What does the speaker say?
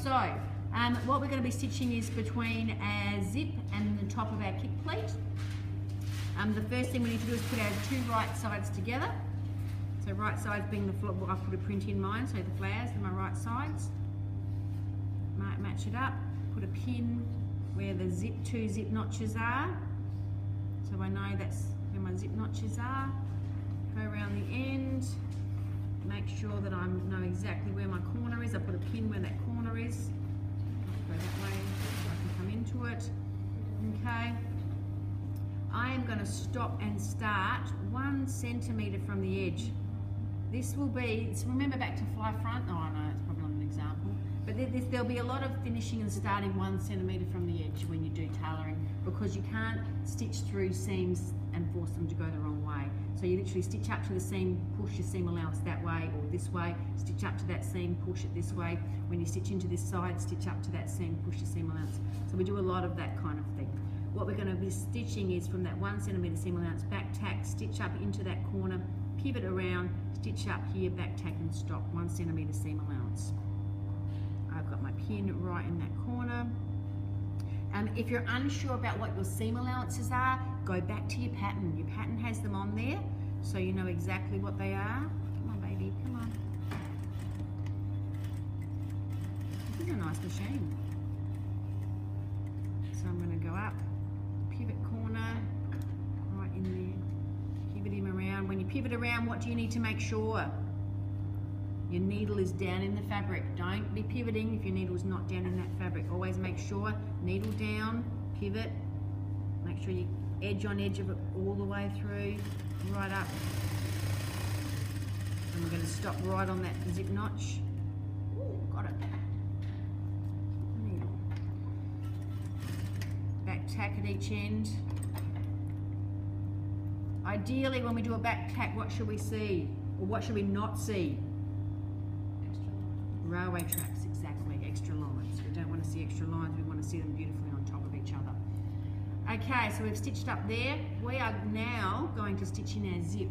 So what we're going to be stitching is between our zip and the top of our kick pleat. The first thing we need to do is put our two right sides together. So right sides being the floor, well, I put a print in mine, so the flowers are my right sides. Match it up, put a pin where the two zip notches are. So I know that's where my zip notches are. Go around the end, make sure that I know exactly where my corner is. I put a pin where that corner is. Go that way so I can come into it. Okay. I am going to stop and start 1 centimetre from the edge. This will be, remember back to fly front? Oh, I know, it's probably not an example. But there'll be a lot of finishing and starting 1 centimetre from the edge when you do tailoring, because you can't stitch through seams and force them to go the wrong way. So you literally stitch up to the seam, push your seam allowance that way or this way, stitch up to that seam, push it this way. When you stitch into this side, stitch up to that seam, push your seam allowance. So we do a lot of that kind of thing. What we're going to be stitching is from that 1 centimetre seam allowance, back tack, stitch up into that corner, pivot around, stitch up here, back tack and stop, 1 centimetre seam allowance. I've got my pin right in that corner. If you're unsure about what your seam allowances are, go back to your pattern. Your pattern has them on there, so you know exactly what they are. Come on, baby, come on. This is a nice machine. So I'm going to go up, pivot corner, right in there, pivot him around. When you pivot around, what do you need to make sure? Your needle is down in the fabric. Don't be pivoting if your needle is not down in that fabric. Always make sure, needle down, pivot. Make sure you edge on edge of it all the way through, right up. And we're going to stop right on that zip notch. Ooh, got it. Needle. Back tack at each end. Ideally, when we do a back tack, what should we see? Or what should we not see? Railway tracks, exactly, extra lines. We don't want to see extra lines, we want to see them beautifully on top of each other. Okay, so we've stitched up there. We are now going to stitch in our zip.